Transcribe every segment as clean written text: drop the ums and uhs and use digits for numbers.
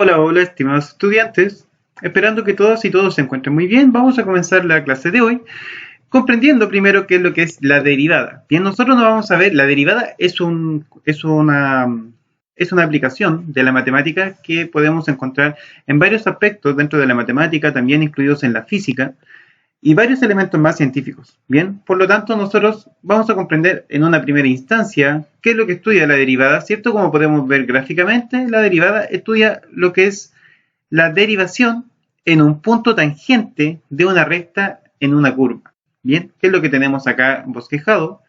Hola, hola, estimados estudiantes. Esperando que todas y todos se encuentren muy bien, vamos a comenzar la clase de hoy comprendiendo primero qué es lo que es la derivada. Bien, nosotros nos vamos a ver, la derivada es una aplicación de la matemática que podemos encontrar en varios aspectos dentro de la matemática, también incluidos en la física y varios elementos más científicos. Bien, por lo tanto, nosotros vamos a comprender en una primera instancia qué es lo que estudia la derivada, ¿cierto? Como podemos ver gráficamente, la derivada estudia lo que es la derivación en un punto tangente de una recta en una curva. Bien, ¿qué es lo que tenemos acá bosquejado?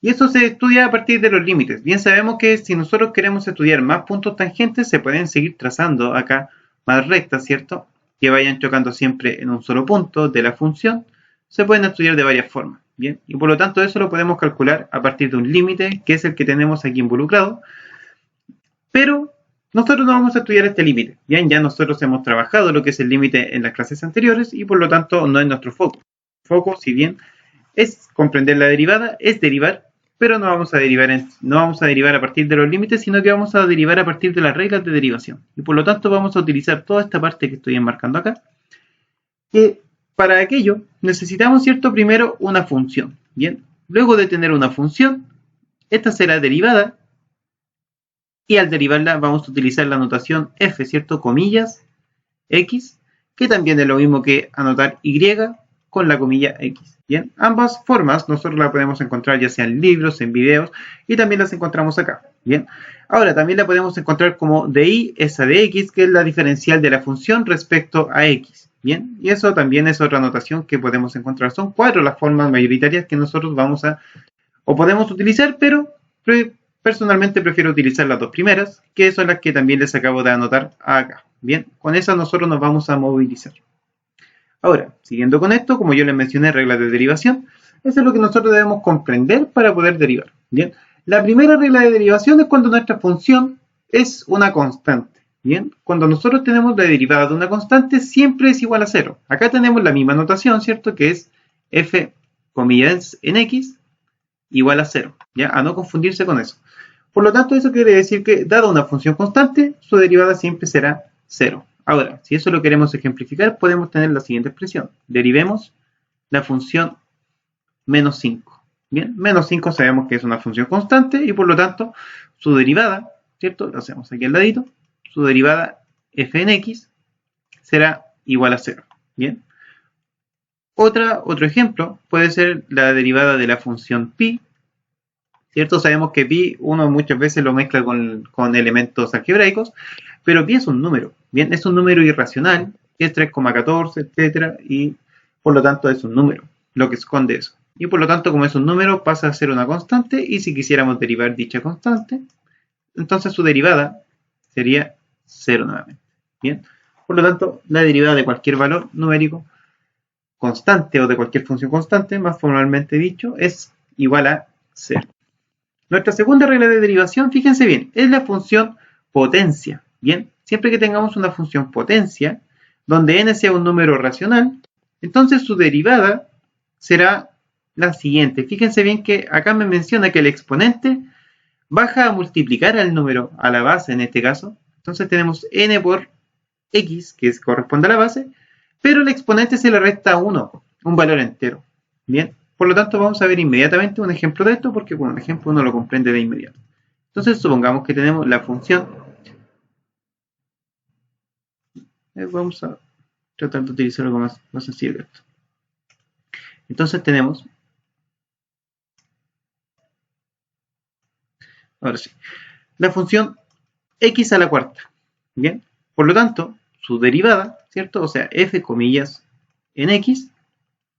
Y eso se estudia a partir de los límites. Bien, sabemos que si nosotros queremos estudiar más puntos tangentes, se pueden seguir trazando acá más rectas, ¿cierto? Que vayan chocando siempre en un solo punto de la función. Se pueden estudiar de varias formas. Bien, y por lo tanto eso lo podemos calcular a partir de un límite, que es el que tenemos aquí involucrado. Pero nosotros no vamos a estudiar este límite. Bien, ya nosotros hemos trabajado lo que es el límite en las clases anteriores y por lo tanto no es nuestro foco. Foco, si bien es comprender la derivada, es derivar, pero no vamos a derivar a partir de los límites, sino que vamos a derivar a partir de las reglas de derivación. Y por lo tanto vamos a utilizar toda esta parte que estoy enmarcando acá, que para aquello necesitamos, ¿cierto? Primero una función. Bien, luego de tener una función, esta será derivada y al derivarla vamos a utilizar la notación f, ¿cierto? Comillas, x, que también es lo mismo que anotar y con la comilla x. Bien, ambas formas nosotros las podemos encontrar ya sea en libros, en videos y también las encontramos acá. Bien, ahora también la podemos encontrar como de esa de x, que es la diferencial de la función respecto a x. Bien, y eso también es otra notación que podemos encontrar. Son 4 las formas mayoritarias que nosotros vamos a o podemos utilizar, pero personalmente prefiero utilizar las dos primeras, que son las que también les acabo de anotar acá. Bien, con esas nosotros nos vamos a movilizar. Ahora, siguiendo con esto, como yo les mencioné, reglas de derivación, eso es lo que nosotros debemos comprender para poder derivar. Bien, la primera regla de derivación es cuando nuestra función es una constante. Bien, cuando nosotros tenemos la derivada de una constante, siempre es igual a cero. Acá tenemos la misma notación, ¿cierto? Que es f, comillas, en x, igual a cero. ¿Ya? A no confundirse con eso. Por lo tanto, eso quiere decir que, dada una función constante, su derivada siempre será cero. Ahora, si eso lo queremos ejemplificar, podemos tener la siguiente expresión. Derivemos la función menos 5. Bien, menos 5 sabemos que es una función constante y por lo tanto su derivada, ¿cierto? Lo hacemos aquí al ladito. Su derivada f en x será igual a 0. Bien. Otro ejemplo puede ser la derivada de la función pi, ¿cierto? Sabemos que pi uno muchas veces lo mezcla con elementos algebraicos, pero pi es un número, bien, es un número irracional, es 3,14, etcétera, y por lo tanto es un número, lo que esconde eso. Y por lo tanto, como es un número, pasa a ser una constante, y si quisiéramos derivar dicha constante, entonces su derivada sería 0 nuevamente. Bien, por lo tanto, la derivada de cualquier valor numérico constante o de cualquier función constante, más formalmente dicho, es igual a 0. Nuestra segunda regla de derivación, fíjense bien, es la función potencia. Bien, siempre que tengamos una función potencia, donde n sea un número racional, entonces su derivada será la siguiente. Fíjense bien que acá me menciona que el exponente baja a multiplicar al número, a la base en este caso. Entonces tenemos n por x, que corresponde a la base, pero el exponente se le resta 1, un valor entero. Bien, por lo tanto vamos a ver inmediatamente un ejemplo de esto, porque con un ejemplo uno lo comprende de inmediato. Entonces supongamos que tenemos la función, vamos a tratar de utilizar algo más sencillo que esto. Entonces tenemos, ahora sí, la función x a la cuarta. Bien, por lo tanto, su derivada, ¿cierto? O sea, f comillas en x,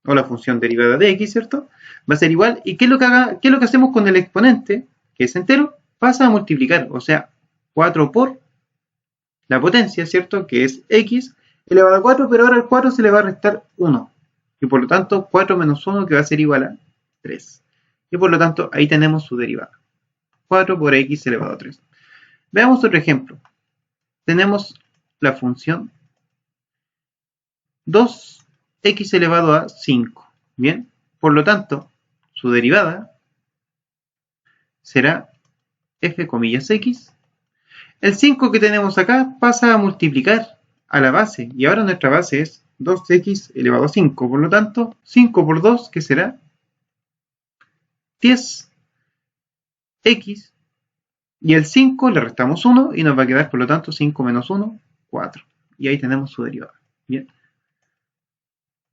o la función derivada de x, ¿cierto? Va a ser igual. ¿Y qué es lo que hacemos con el exponente, que es entero? Pasa a multiplicar, o sea, 4 por la potencia, ¿cierto? Que es x elevado a 4, pero ahora al 4 se le va a restar 1. Y por lo tanto, 4 menos 1, que va a ser igual a 3. Y por lo tanto, ahí tenemos su derivada. 4 por x elevado a 3. Veamos otro ejemplo. Tenemos la función 2x elevado a 5. Bien, por lo tanto, su derivada será f comillas x El 5 que tenemos acá pasa a multiplicar a la base. Y ahora nuestra base es 2x elevado a 5. Por lo tanto, 5 por 2, ¿qué será? 10x. Y el 5 le restamos 1 y nos va a quedar, por lo tanto, 5 menos 1, 4. Y ahí tenemos su derivada. Bien.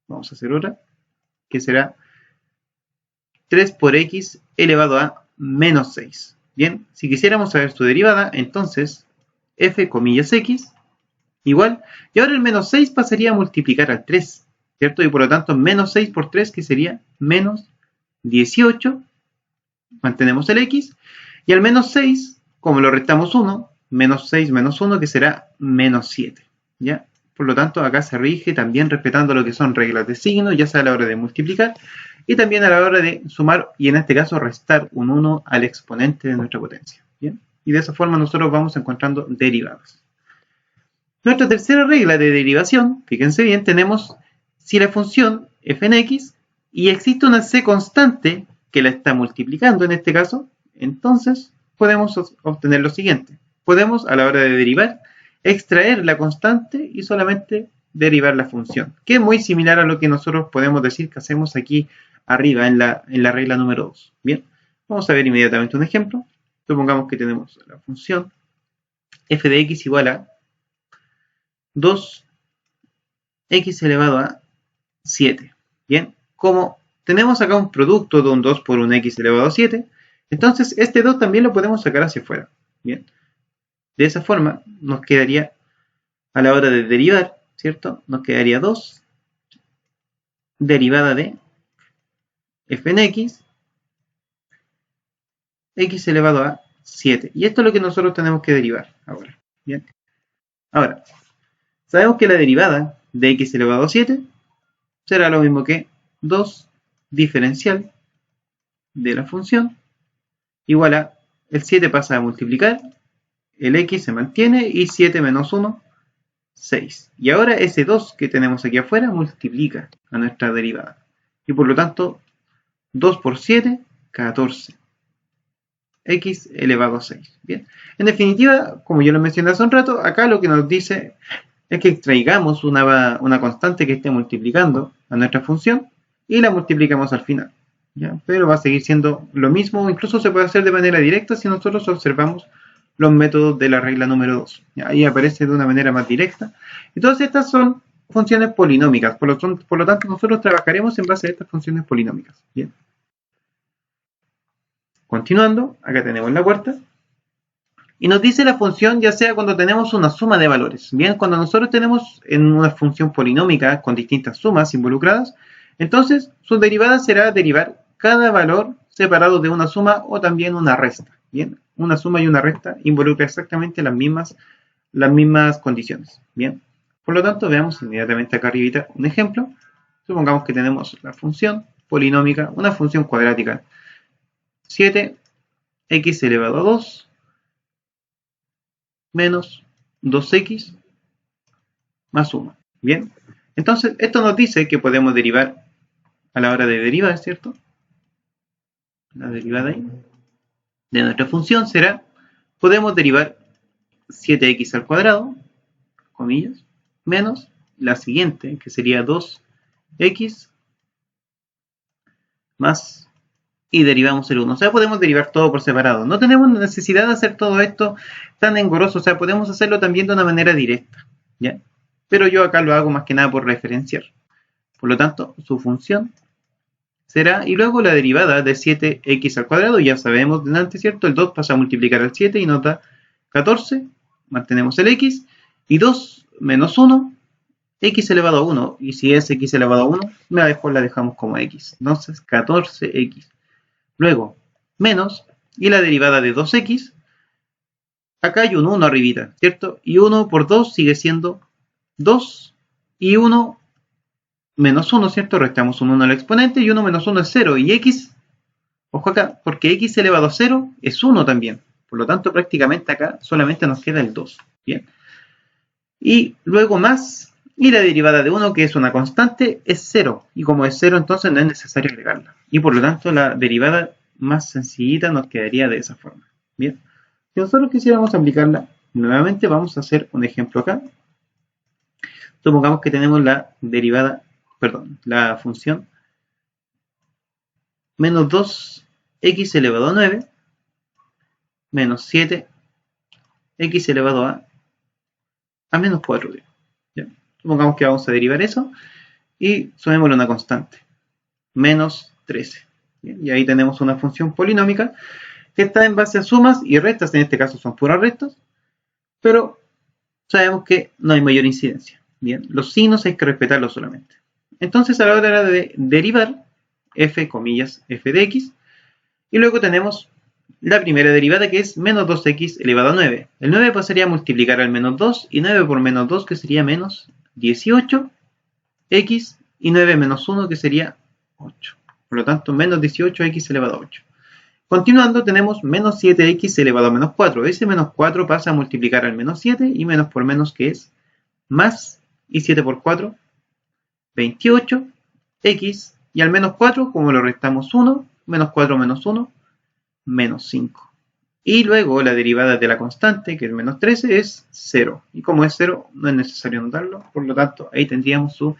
Vamos a hacer otra, que será 3 por x elevado a menos 6. Bien, si quisiéramos saber su derivada, entonces f comillas x igual, y ahora el menos 6 pasaría a multiplicar al 3, ¿cierto? Y por lo tanto, menos 6 por 3, que sería menos 18, mantenemos el x, y al menos 6, como lo restamos 1, menos 6 menos 1, que será menos 7, ¿ya? Por lo tanto, acá se rige también respetando lo que son reglas de signo, ya sea a la hora de multiplicar, y también a la hora de sumar, y en este caso restar un 1 al exponente de nuestra potencia, ¿bien? Y de esa forma nosotros vamos encontrando derivadas. Nuestra tercera regla de derivación, fíjense bien, tenemos si la función f en x y existe una c constante que la está multiplicando en este caso, entonces podemos obtener lo siguiente. Podemos, a la hora de derivar, extraer la constante y solamente derivar la función, que es muy similar a lo que nosotros podemos decir que hacemos aquí arriba en la regla número 2. Bien, vamos a ver inmediatamente un ejemplo. Supongamos que tenemos la función f de x igual a 2x elevado a 7. Bien, como tenemos acá un producto de un 2 por un x elevado a 7, entonces este 2 también lo podemos sacar hacia afuera. Bien, de esa forma nos quedaría, a la hora de derivar, ¿cierto? Nos quedaría 2 derivada de f en x elevado a 7. Y esto es lo que nosotros tenemos que derivar ahora. Bien, ahora, sabemos que la derivada de x elevado a 7 será lo mismo que 2 diferencial de la función igual a, el 7 pasa a multiplicar, el x se mantiene y 7 menos 1, 6. Y ahora ese 2 que tenemos aquí afuera multiplica a nuestra derivada. Y por lo tanto, 2 por 7, 14. X elevado a 6. Bien. En definitiva, como yo lo mencioné hace un rato, acá lo que nos dice es que extraigamos una constante que esté multiplicando a nuestra función y la multiplicamos al final, ¿ya? Pero va a seguir siendo lo mismo, incluso se puede hacer de manera directa si nosotros observamos los métodos de la regla número 2. ¿Ya? Ahí aparece de una manera más directa. Y todas estas son funciones polinómicas, por lo tanto nosotros trabajaremos en base a estas funciones polinómicas. ¿Bien? Continuando, acá tenemos la cuarta. Y nos dice la función ya sea cuando tenemos una suma de valores. Bien, cuando nosotros tenemos en una función polinómica con distintas sumas involucradas, entonces su derivada será derivar cada valor separado de una suma o también una resta. Bien, una suma y una resta involucra exactamente las mismas condiciones. Bien, por lo tanto veamos inmediatamente acá arribita un ejemplo. Supongamos que tenemos la función polinómica, una función cuadrática 7x elevado a 2 menos 2x más 1. Bien, entonces esto nos dice que podemos derivar a la hora de derivar, ¿cierto? La derivada ahí de nuestra función será, podemos derivar 7x al cuadrado, comillas, menos la siguiente, que sería 2x más, y derivamos el 1. O sea, podemos derivar todo por separado. No tenemos necesidad de hacer todo esto tan engorroso. O sea, podemos hacerlo también de una manera directa, ¿ya? Pero yo acá lo hago más que nada por referenciar. Por lo tanto, su función será, y luego la derivada de 7x al cuadrado, ya sabemos de antes, ¿cierto? El 2 pasa a multiplicar al 7 y nos da 14. Mantenemos el x. Y 2 menos 1, x elevado a 1. Y si es x elevado a 1, mejor la dejamos como x. Entonces, 14x. Luego, menos, y la derivada de 2x, acá hay un 1 arribita, ¿cierto? Y 1 por 2 sigue siendo 2, y 1 menos 1, ¿cierto? Restamos un 1 al exponente, y 1 menos 1 es 0, y x, ojo acá, porque x elevado a 0 es 1 también. Por lo tanto, prácticamente acá solamente nos queda el 2, ¿bien? Y luego más, y la derivada de 1, que es una constante, es 0. Y como es 0, entonces no es necesario agregarla. Y por lo tanto, la derivada más sencillita nos quedaría de esa forma. Bien. Si nosotros quisiéramos aplicarla nuevamente vamos a hacer un ejemplo acá. Supongamos que tenemos la derivada, perdón, la función menos 2x elevado a 9 menos 7x elevado a menos 4. ¿Ya? Supongamos que vamos a derivar eso y sumémosle una constante, menos 13. ¿Bien? Y ahí tenemos una función polinómica que está en base a sumas y restas, en este caso son puras restas, pero sabemos que no hay mayor incidencia. Bien, los signos hay que respetarlos solamente. Entonces a la hora de derivar, f, comillas, f de x, y luego tenemos la primera derivada que es menos 2x elevado a 9. El 9 pasaría a multiplicar al menos 2 y 9 por menos 2 que sería menos 18x y 9 menos 1 que sería 8. Por lo tanto, menos 18x elevado a 8. Continuando tenemos menos 7x elevado a menos 4. Ese menos 4 pasa a multiplicar al menos 7 y menos por menos que es más, y 7 por 4, 28x, y al menos 4 como lo restamos 1, menos 4 menos 1, menos 5. Y luego la derivada de la constante, que es menos 13, es 0. Y como es 0, no es necesario anotarlo, por lo tanto ahí tendríamos su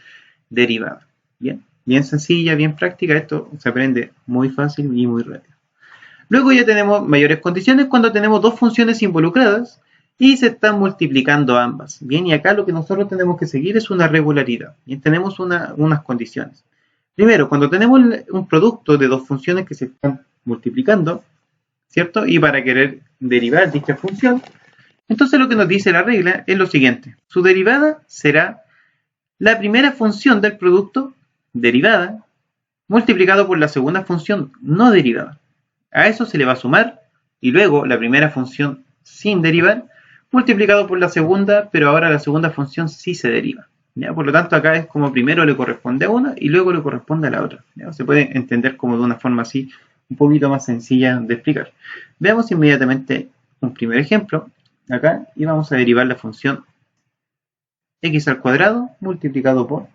derivada. Bien, bien sencilla, bien práctica, esto se aprende muy fácil y muy rápido. Luego ya tenemos mayores condiciones cuando tenemos dos funciones involucradas y se están multiplicando ambas. Bien, y acá lo que nosotros tenemos que seguir es una regularidad. Bien, tenemos unas condiciones. Primero, cuando tenemos un producto de dos funciones que se están multiplicando, ¿cierto? Y para querer derivar dicha función, entonces lo que nos dice la regla es lo siguiente. Su derivada será la primera función del producto derivada multiplicado por la segunda función no derivada. A eso se le va a sumar y luego la primera función sin derivar multiplicado por la segunda, pero ahora la segunda función sí se deriva. ¿Ya? Por lo tanto, acá es como primero le corresponde a una y luego le corresponde a la otra. ¿Ya? Se puede entender como de una forma así un poquito más sencilla de explicar. Veamos inmediatamente un primer ejemplo acá y vamos a derivar la función x al cuadrado multiplicado por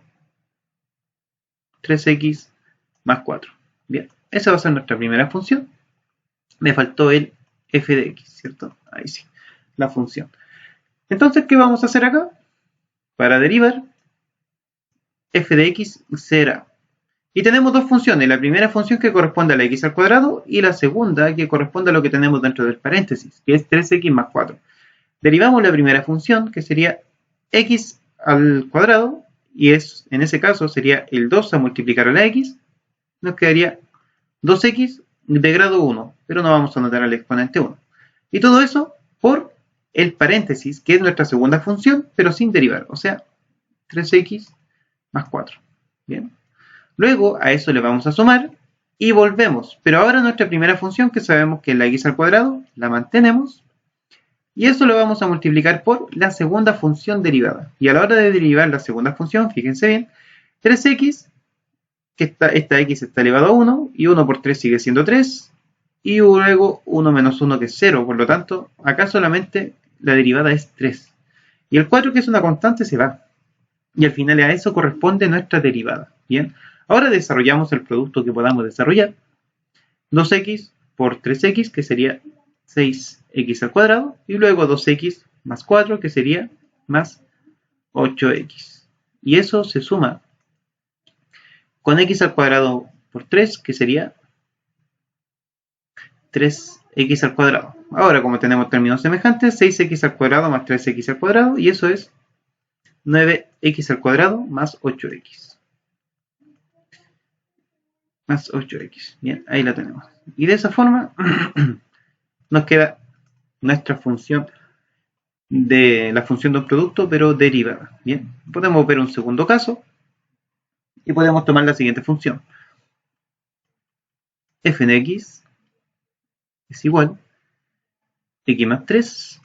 3x más 4. Bien, esa va a ser nuestra primera función. Me faltó el f de x, ¿cierto? Ahí sí, la función. Entonces, ¿qué vamos a hacer acá? Para derivar, f de x será. Y tenemos dos funciones, la primera función que corresponde a la x al cuadrado y la segunda que corresponde a lo que tenemos dentro del paréntesis, que es 3x más 4. Derivamos la primera función, que sería x al cuadrado, y en ese caso sería el 2 a multiplicar a la x, nos quedaría 2x de grado 1, pero no vamos a anotar al exponente 1. Y todo eso por el paréntesis, que es nuestra segunda función, pero sin derivar, o sea, 3x más 4. Bien. Luego a eso le vamos a sumar y volvemos, pero ahora nuestra primera función, que sabemos que es la x al cuadrado, la mantenemos, y eso lo vamos a multiplicar por la segunda función derivada. Y a la hora de derivar la segunda función, fíjense bien, 3x, que esta x está elevado a 1, y 1 por 3 sigue siendo 3, y luego 1 menos 1 que es 0, por lo tanto, acá solamente la derivada es 3. Y el 4, que es una constante, se va. Y al final a eso corresponde nuestra derivada. Bien, ahora desarrollamos el producto que podamos desarrollar. 2x por 3x, que sería 6x al cuadrado, y luego 2x más 4, que sería más 8x. Y eso se suma con x al cuadrado por 3, que sería 3x al cuadrado. Ahora, como tenemos términos semejantes, 6x al cuadrado más 3x al cuadrado, y eso es 9x al cuadrado más 8x. Más 8x. Bien, ahí la tenemos. Y de esa forma nos queda nuestra función de la función de un producto, pero derivada. Bien, podemos ver un segundo caso y podemos tomar la siguiente función. F de x es igual a x más 3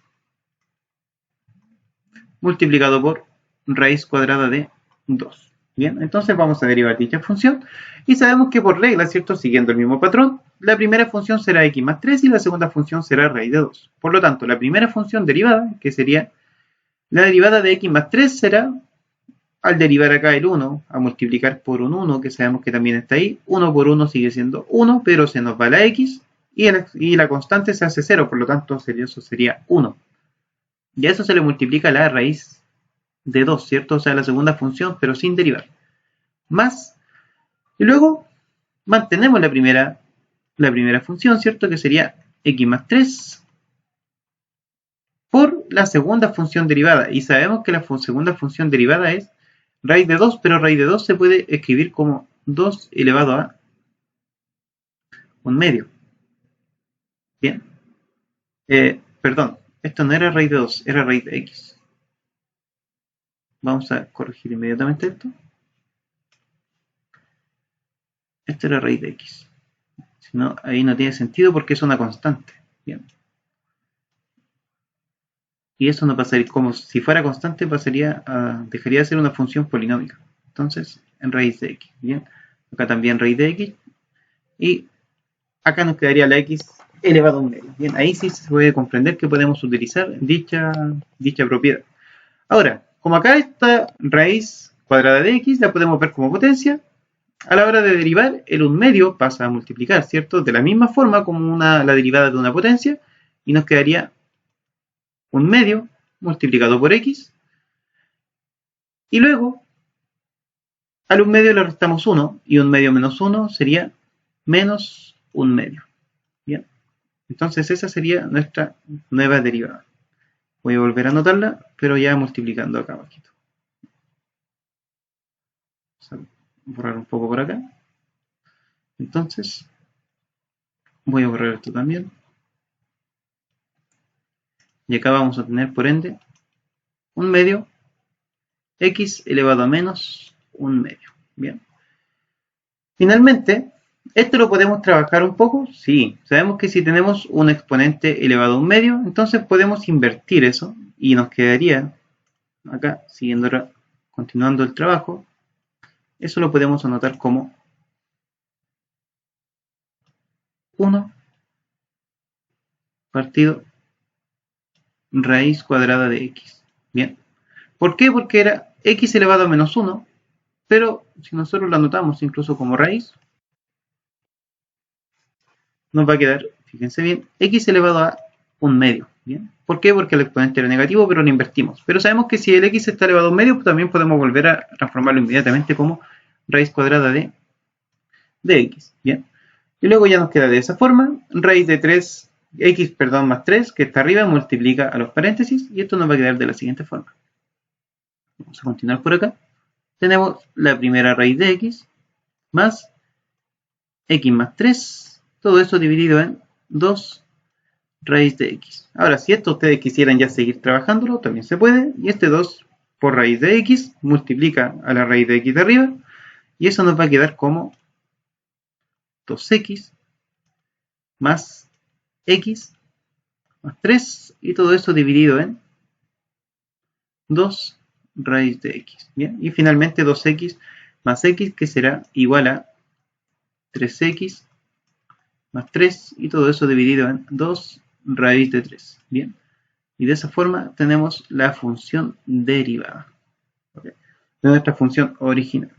multiplicado por raíz cuadrada de 2. Bien, entonces vamos a derivar dicha función y sabemos que por regla, ¿cierto? Siguiendo el mismo patrón, la primera función será x más 3 y la segunda función será raíz de 2. Por lo tanto, la primera función derivada, que sería la derivada de x más 3, será, al derivar acá el 1, a multiplicar por un 1, que sabemos que también está ahí, 1 por 1 sigue siendo 1, pero se nos va la x y la constante se hace 0, por lo tanto eso sería 1. Y a eso se le multiplica la raíz de 2, ¿cierto? O sea, la segunda función, pero sin derivar. Más, y luego mantenemos la primera función, ¿cierto? Que sería x más 3 por la segunda función derivada. Y sabemos que la segunda función derivada es raíz de 2, pero raíz de 2 se puede escribir como 2 elevado a 1/2. Bien. Perdón, esto no era raíz de 2, era raíz de x. Vamos a corregir inmediatamente esto. Esto era raíz de x. Si no, ahí no tiene sentido porque es una constante. Bien. Y eso no pasaría, como si fuera constante, dejaría de ser una función polinómica. Entonces, en raíz de x. Bien. Acá también raíz de x. Y acá nos quedaría la x elevado a 1/2. Bien, ahí sí se puede comprender que podemos utilizar dicha propiedad. Ahora, como acá esta raíz cuadrada de x la podemos ver como potencia, a la hora de derivar, el 1/2 pasa a multiplicar, ¿cierto? De la misma forma como la derivada de una potencia, y nos quedaría 1/2 multiplicado por x, y luego al 1/2 le restamos 1, y 1/2 menos 1 sería menos 1/2. Bien, entonces esa sería nuestra nueva derivada. Voy a volver a anotarla, pero ya multiplicando acá abajito. Vamos a borrar un poco por acá. Entonces, voy a borrar esto también. Y acá vamos a tener, por ende, 1/2 x elevado a menos 1/2. Bien. Finalmente, ¿esto lo podemos trabajar un poco? Sí. Sabemos que si tenemos un exponente elevado a 1/2, entonces podemos invertir eso y nos quedaría, acá, continuando el trabajo, eso lo podemos anotar como 1 partido raíz cuadrada de x. Bien. ¿Por qué? Porque era x elevado a menos 1, pero si nosotros lo anotamos incluso como raíz, nos va a quedar, fíjense bien, x elevado a 1/2. ¿Bien? ¿Por qué? Porque el exponente era negativo, pero lo invertimos. Pero sabemos que si el x está elevado a 1/2, pues también podemos volver a transformarlo inmediatamente como raíz cuadrada de x. ¿Bien? Y luego ya nos queda de esa forma, raíz de 3, x, perdón, más 3, que está arriba, multiplica a los paréntesis, y esto nos va a quedar de la siguiente forma. Vamos a continuar por acá. Tenemos la primera raíz de x más x más 3, todo eso dividido en 2 raíz de x. Ahora, si esto ustedes quisieran ya seguir trabajándolo, también se puede, y este 2 por raíz de x multiplica a la raíz de x de arriba, y eso nos va a quedar como 2x más x más 3, y todo eso dividido en 2 raíz de x. ¿Bien? Y finalmente 2x más x, que será igual a 3x más 3, y todo eso dividido en 2 raíz de 3. Bien, y de esa forma tenemos la función derivada, ¿okay?, de nuestra función original.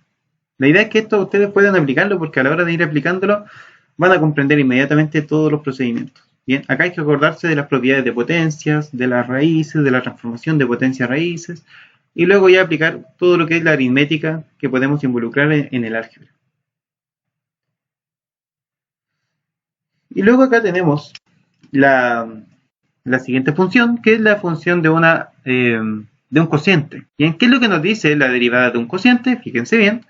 La idea es que esto ustedes puedan aplicarlo, porque a la hora de ir aplicándolo van a comprender inmediatamente todos los procedimientos. Bien, acá hay que acordarse de las propiedades de potencias, de las raíces, de la transformación de potencia a raíces, y luego ya aplicar todo lo que es la aritmética que podemos involucrar en el álgebra. Y luego acá tenemos la siguiente función, que es la función de un cociente. Bien, ¿qué es lo que nos dice la derivada de un cociente? Fíjense bien.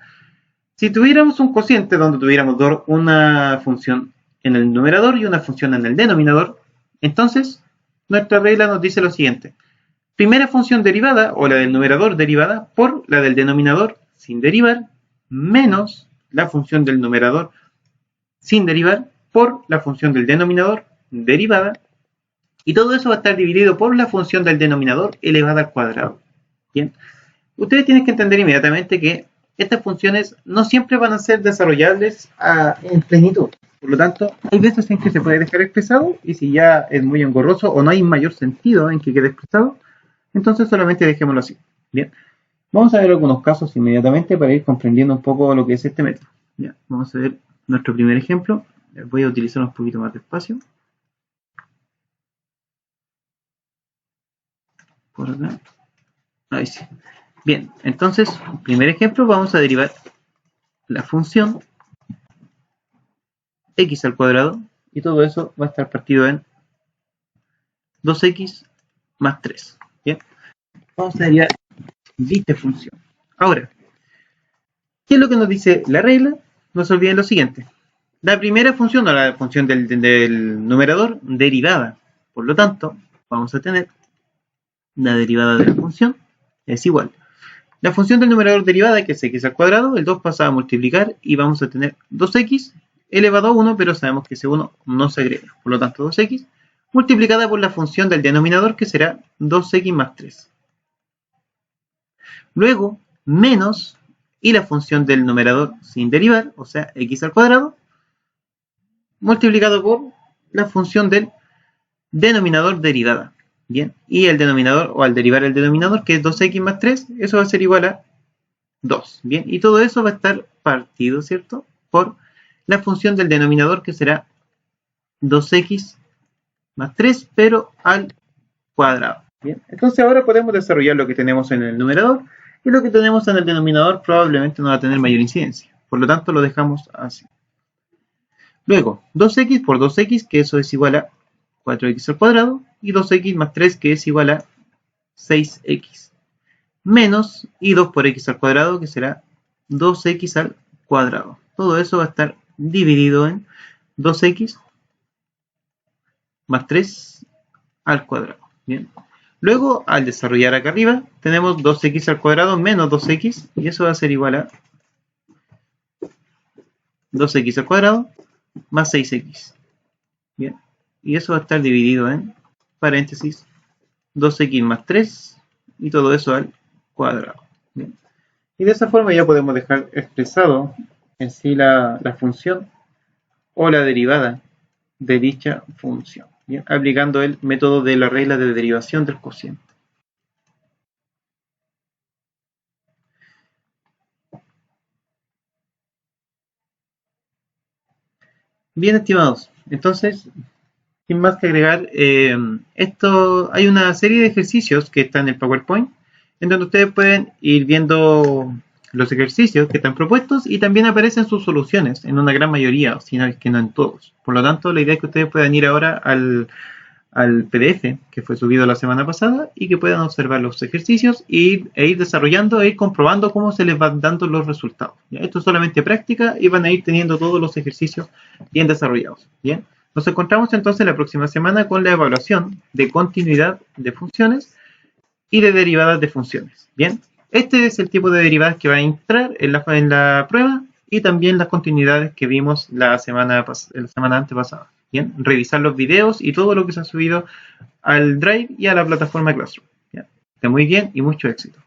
Si tuviéramos un cociente donde tuviéramos una función en el numerador y una función en el denominador, entonces nuestra regla nos dice lo siguiente: primera función derivada, o la del numerador derivada, por la del denominador sin derivar, menos la función del numerador sin derivar por la función del denominador derivada, y todo eso va a estar dividido por la función del denominador elevada al cuadrado. Bien, ustedes tienen que entender inmediatamente que estas funciones no siempre van a ser desarrollables en plenitud. Por lo tanto, hay veces en que se puede dejar expresado, y si ya es muy engorroso o no hay mayor sentido en que quede expresado, entonces solamente dejémoslo así. Bien, vamos a ver algunos casos inmediatamente para ir comprendiendo un poco lo que es este método. Bien, vamos a ver nuestro primer ejemplo. Voy a utilizar un poquito más de espacio. por acá. Ahí sí. Bien, entonces, primer ejemplo, vamos a derivar la función x al cuadrado, y todo eso va a estar partido en 2x más 3. Bien, vamos a derivar dicha función. Ahora, ¿qué es lo que nos dice la regla? No se olviden lo siguiente. La primera función, o la función del numerador, derivada. Por lo tanto, vamos a tener la derivada de la función es igual. La función del numerador derivada, que es x al cuadrado, el 2 pasa a multiplicar y vamos a tener 2x elevado a 1, pero sabemos que ese 1 no se agrega. Por lo tanto, 2x multiplicada por la función del denominador, que será 2x más 3. Luego, menos, y la función del numerador sin derivar, o sea, x al cuadrado, multiplicado por la función del denominador derivada. Bien, y el denominador, o al derivar el denominador, que es 2x más 3, eso va a ser igual a 2. Bien, y todo eso va a estar partido, ¿cierto?, por la función del denominador, que será 2x más 3, pero al cuadrado. Bien, entonces ahora podemos desarrollar lo que tenemos en el numerador, y lo que tenemos en el denominador probablemente no va a tener mayor incidencia. Por lo tanto, lo dejamos así. Luego, 2x por 2x, que eso es igual a 4x al cuadrado, y 2x más 3, que es igual a 6x. Menos, y 2 por x al cuadrado, que será 2x al cuadrado. Todo eso va a estar dividido en 2x más 3 al cuadrado. Bien. Luego, al desarrollar acá arriba, tenemos 2x al cuadrado menos 2x, y eso va a ser igual a 2x al cuadrado más 6x. Bien. Y eso va a estar dividido en paréntesis 2x más 3 y todo eso al cuadrado. Bien. Y de esa forma ya podemos dejar expresado en sí la función o la derivada de dicha función, bien, aplicando el método de la regla de derivación del cociente. Bien, estimados, entonces, sin más que agregar, hay una serie de ejercicios que están en el PowerPoint, en donde ustedes pueden ir viendo los ejercicios que están propuestos y también aparecen sus soluciones en una gran mayoría, si no es que no en todos. Por lo tanto, la idea es que ustedes puedan ir ahora al PDF que fue subido la semana pasada y que puedan observar los ejercicios e ir desarrollando e ir comprobando cómo se les van dando los resultados. ¿Ya? Esto es solamente práctica y van a ir teniendo todos los ejercicios bien desarrollados. Bien, nos encontramos entonces la próxima semana con la evaluación de continuidad de funciones y de derivadas de funciones. Bien, este es el tipo de derivadas que va a entrar en la prueba y también las continuidades que vimos la semana antepasada. Bien, revisar los videos y todo lo que se ha subido al Drive y a la plataforma Classroom. ¿Ya? Esté muy bien y mucho éxito.